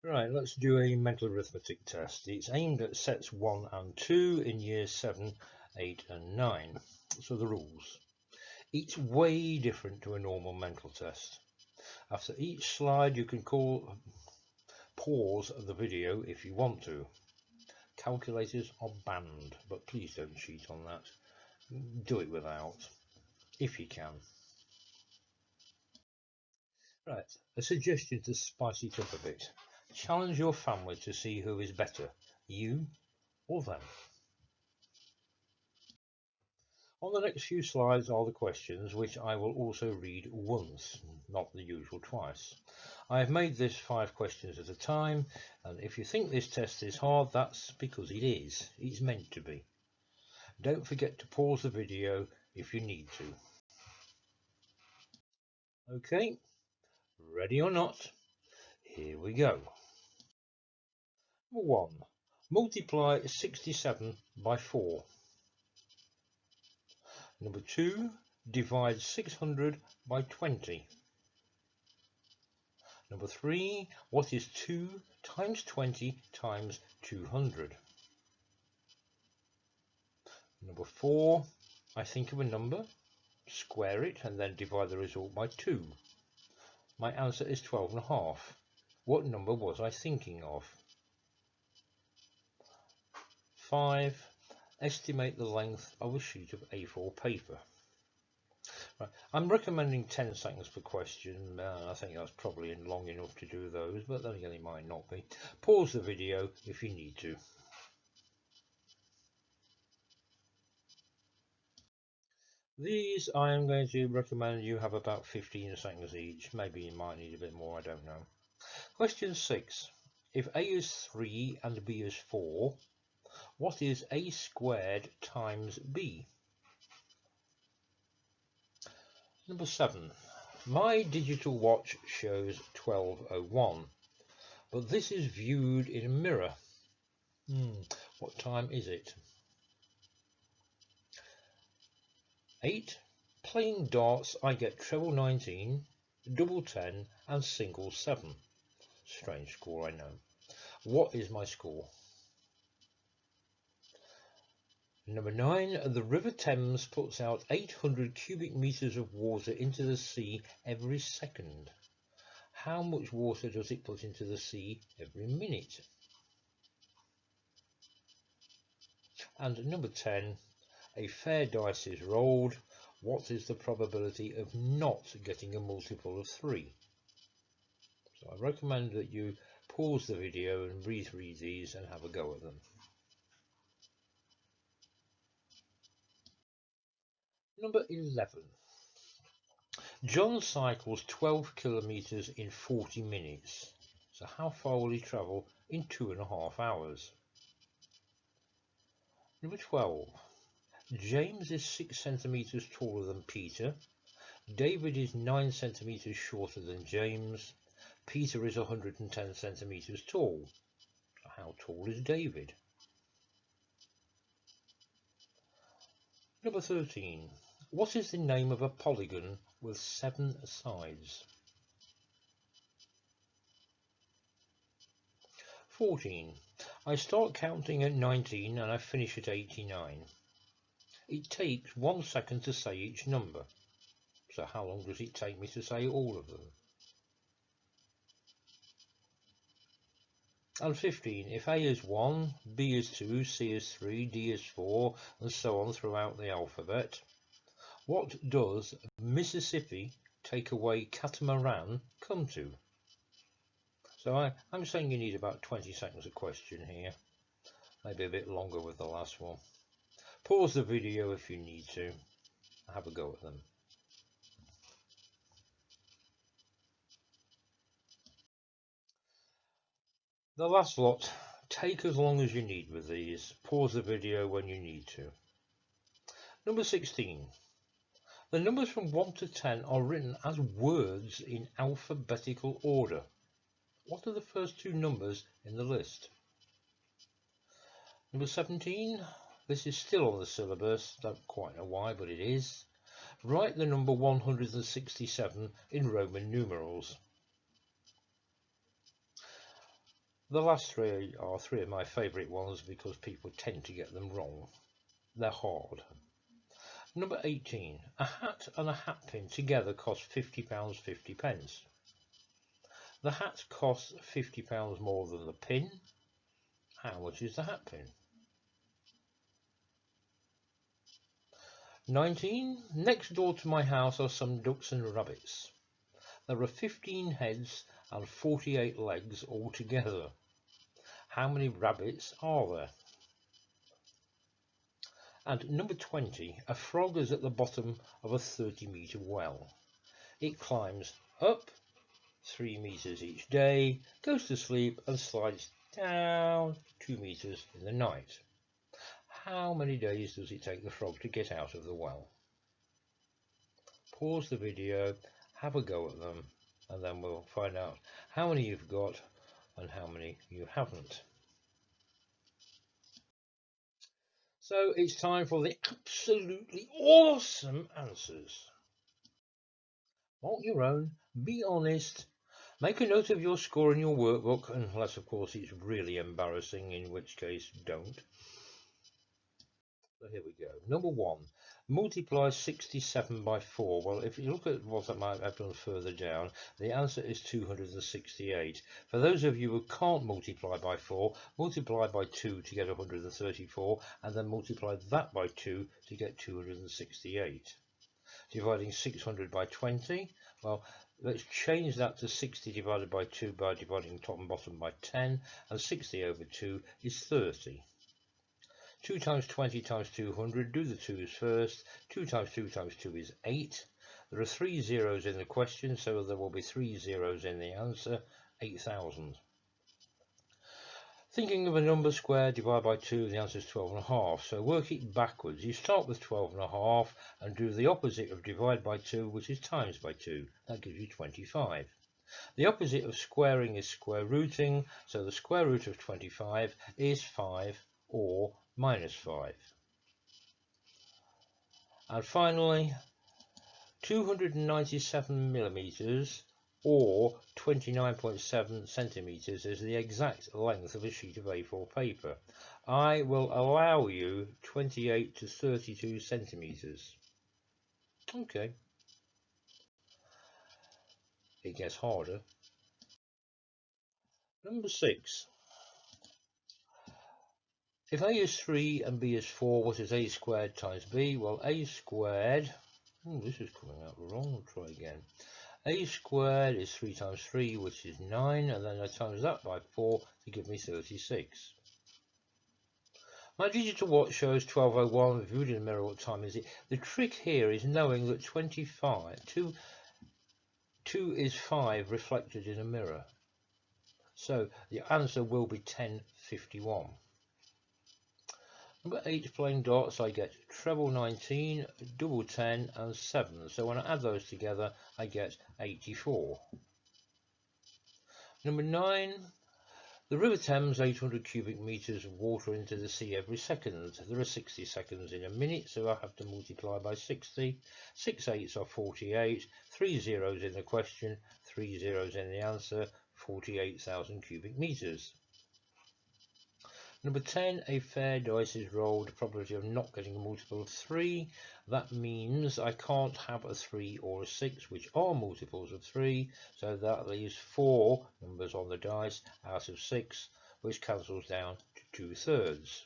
Right, let's do a mental arithmetic test. It's aimed at sets 1 and 2 in years 7, 8 and 9. So the rules. It's way different to a normal mental test. After each slide you can pause the video if you want to. Calculators are banned, but please don't cheat on that. Do it without, if you can. Right, a suggestion to spice it up a bit. Challenge your family to see who is better, you or them. On the next few slides are the questions, which I will also read once, not the usual twice. I have made this 5 questions at a time, and if you think this test is hard, that's because it is. It's meant to be. Don't forget to pause the video if you need to. Okay, ready or not, here we go. Number 1. Multiply 67 by 4. Number 2. Divide 600 by 20. Number 3. What is 2 times 20 times 200? Number 4. I think of a number, square it and then divide the result by 2. My answer is 12.5. What number was I thinking of? 5. Estimate the length of a sheet of A4 paper. Right. I'm recommending 10 seconds per question. I think that's probably long enough to do those, but then again it might not be. Pause the video if you need to. These I am going to recommend you have about 15 seconds each. Maybe you might need a bit more, I don't know. Question 6. If A is 3 and B is 4, what is A squared times B? Number 7. My digital watch shows 12:01, but this is viewed in a mirror. What time is it? 8. Playing darts I get treble 19, double 10 and single 7. Strange score, I know. What is my score? Number 9. The River Thames puts out 800 cubic meters of water into the sea every second. How much water does it put into the sea every minute? And number 10. A fair dice is rolled. What is the probability of not getting a multiple of 3? So I recommend that you pause the video and reread these and have a go at them. Number 11. John cycles 12 kilometers in 40 minutes. So how far will he travel in 2.5 hours? Number 12. James is 6 centimeters taller than Peter. David is 9 centimeters shorter than James. Peter is 110 centimeters tall. So how tall is David? Number 13. What is the name of a polygon with 7 sides? 14. I start counting at 19 and I finish at 89. It takes 1 second to say each number. So how long does it take me to say all of them? And 15. If A is 1, B is 2, C is 3, D is 4, and so on throughout the alphabet, what does Mississippi take away catamaran come to? So I'm saying you need about 20 seconds a question here. Maybe a bit longer with the last one. Pause the video if you need to. Have a go at them. The last lot, take as long as you need with these. Pause the video when you need to. Number 16. The numbers from 1 to 10 are written as words in alphabetical order. What are the first 2 numbers in the list? Number 17. This is still on the syllabus. Don't quite know why, but it is. Write the number 167 in Roman numerals. The last three are three of my favourite ones because people tend to get them wrong. They're hard. Number 18. A hat and a hat pin together cost £50 50 pence. The hat costs £50 more than the pin. How much is the hat pin? 19. Next door to my house are some ducks and rabbits. There are 15 heads and 48 legs altogether. How many rabbits are there? And number 20. A frog is at the bottom of a 30-metre well. It climbs up 3 meters each day, goes to sleep and slides down 2 meters in the night. How many days does it take the frog to get out of the well? Pause the video, have a go at them, and then we'll find out how many you've got and how many you haven't. So it's time for the absolutely awesome answers. Want your own, be honest, make a note of your score in your workbook, unless of course it's really embarrassing, in which case don't. So here we go. Number 1, multiply 67 by 4. Well, if you look at what I might have done further down, the answer is 268. For those of you who can't multiply by 4, multiply by 2 to get 134, and then multiply that by 2 to get 268. Dividing 600 by 20, well, let's change that to 60 divided by 2 by dividing top and bottom by 10, and 60 over 2 is 30. 2 times 20 times 200, do the 2's first. 2 times 2 times 2 is 8. There are 3 zeros in the question, so there will be 3 zeros in the answer, 8,000. Thinking of a number squared, divide by 2, the answer is 12.5. So work it backwards. You start with 12.5 and do the opposite of divide by 2, which is times by 2. That gives you 25. The opposite of squaring is square rooting, so the square root of 25 is 5 or minus 5. And finally, 297 millimeters or 29.7 centimeters is the exact length of a sheet of A4 paper. I will allow you 28 to 32 centimeters. Okay. It gets harder. Number 6. If a is 3 and b is 4, what is a squared times b? Well, a squared, this is coming out wrong, we'll try again. A squared is 3 times 3, which is 9, and then I times that by 4 to give me 36. My digital watch shows 12:01. Viewed in the mirror, what time is it? The trick here is knowing that 2 is 5 reflected in a mirror. So the answer will be 10:51. Number 8 plain dots, I get treble 19, double 10 and 7. So when I add those together, I get 84. Number 9, the River Thames 800 cubic meters of water into the sea every second. There are 60 seconds in a minute, so I have to multiply by 60. 6 8s are 48, 3 zeros in the question, 3 zeros in the answer, 48,000 cubic meters. Number 10, a fair dice is rolled, the probability of not getting a multiple of 3. That means I can't have a 3 or a 6, which are multiples of 3, so that leaves 4 numbers on the dice out of 6, which cancels down to 2/3.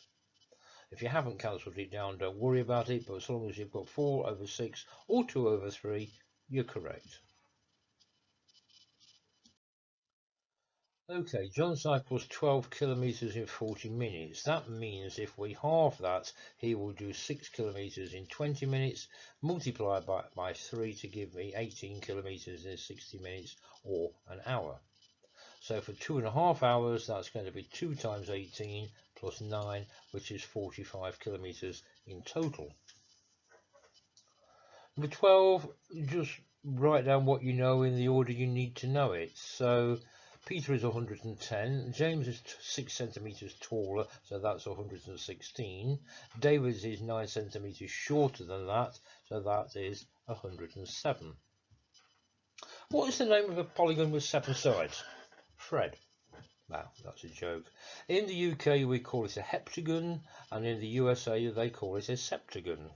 If you haven't cancelled it down, don't worry about it, but as long as you've got 4 over 6 or 2 over 3, you're correct. Okay, John cycles 12 kilometers in 40 minutes. That means if we halve that, he will do 6 kilometers in 20 minutes, multiplied by 3 to give me 18 kilometers in 60 minutes or an hour. So for 2.5 hours, that's going to be 2 times 18 plus 9, which is 45 kilometers in total. Number 12, just write down what you know in the order you need to know it. So Peter is 110, James is 6 centimeters taller, so that's 116. David is 9 centimeters shorter than that, so that is 107. What is the name of a polygon with 7 sides? Fred. Wow, that's a joke. In the UK we call it a heptagon, and in the USA they call it a septagon.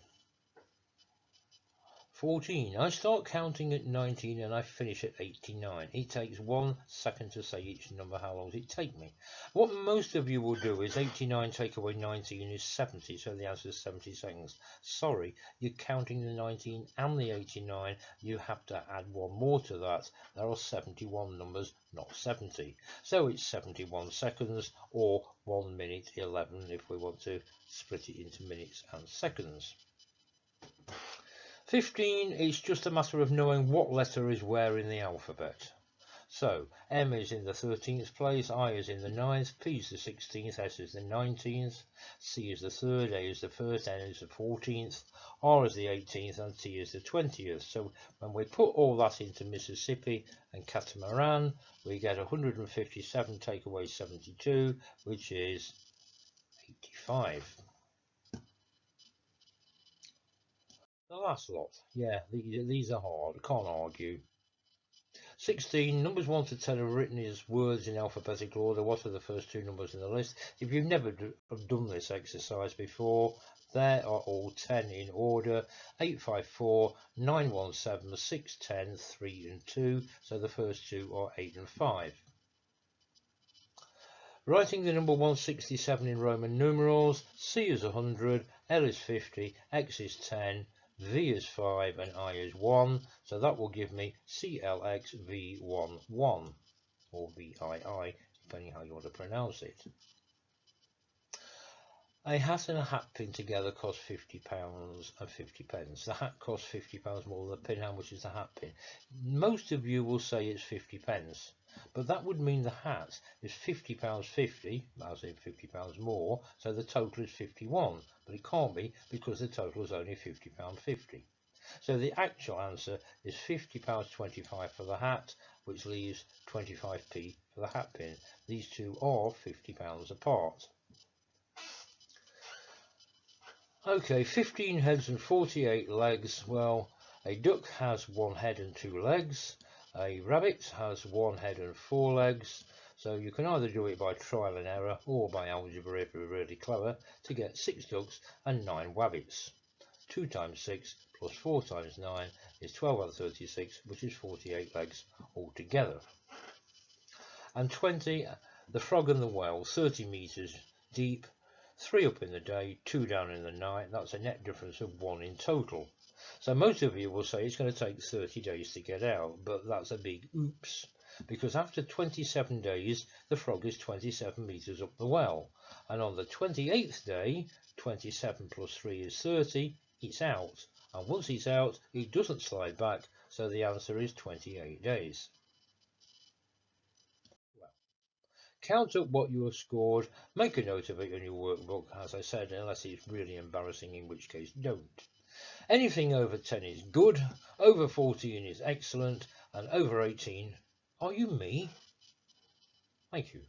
14. I start counting at 19 and I finish at 89. It takes 1 second to say each number. How long does it take me? What most of you will do is 89 take away 19 is 70, so the answer is 70 seconds. Sorry, you're counting the 19 and the 89. You have to add one more to that. There are 71 numbers, not 70. So it's 71 seconds, or 1 minute 11 if we want to split it into minutes and seconds. 15, it's just a matter of knowing what letter is where in the alphabet. So, M is in the 13th place, I is in the 9th, P is the 16th, S is the 19th, C is the 3rd, A is the 1st, N is the 14th, R is the 18th, and T is the 20th. So, when we put all that into Mississippi and catamaran, we get 157 take away 72, which is 85. The last lot, yeah, these are hard, can't argue. 16, numbers 1 to 10 are written as words in alphabetical order. What are the first two numbers in the list? If you've never done this exercise before, there are all 10 in order: 854, 917, 610, 3 and 2. So the first two are 8 and 5. Writing the number 167 in Roman numerals, C is 100, L is 50, X is 10, V is 5 and I is 1, so that will give me CLXV11, or VII, depending how you want to pronounce it. A hat and a hat pin together cost £50 and 50 pence. The hat costs £50 more than the pin. How much is the hat pin? Most of you will say it's 50 pence, but that would mean the hat is £50.50, as in £50 more, so the total is 51, but it can't be because the total is only £50.50. So the actual answer is £50.25 for the hat, which leaves 25p for the hat pin. These two are £50 apart. Okay, 15 heads and 48 legs. Well, a duck has 1 head and 2 legs. A rabbit has 1 head and 4 legs. So you can either do it by trial and error or by algebra if you're really clever to get 6 ducks and 9 wabbits. 2 times 6 plus 4 times 9 is 12 and 36, which is 48 legs altogether. And 20, the frog and the whale, 30 meters deep. 3 up in the day, 2 down in the night. That's a net difference of 1 in total. So most of you will say it's going to take 30 days to get out, but that's a big oops, because after 27 days the frog is 27 meters up the well, and on the 28th day 27 plus 3 is 30. It's out, and once it's out it doesn't slide back, so the answer is 28 days. Count up what you have scored, make a note of it in your workbook, as I said, unless it's really embarrassing, in which case don't. Anything over 10 is good, over 14 is excellent, and over 18, are you me? Thank you.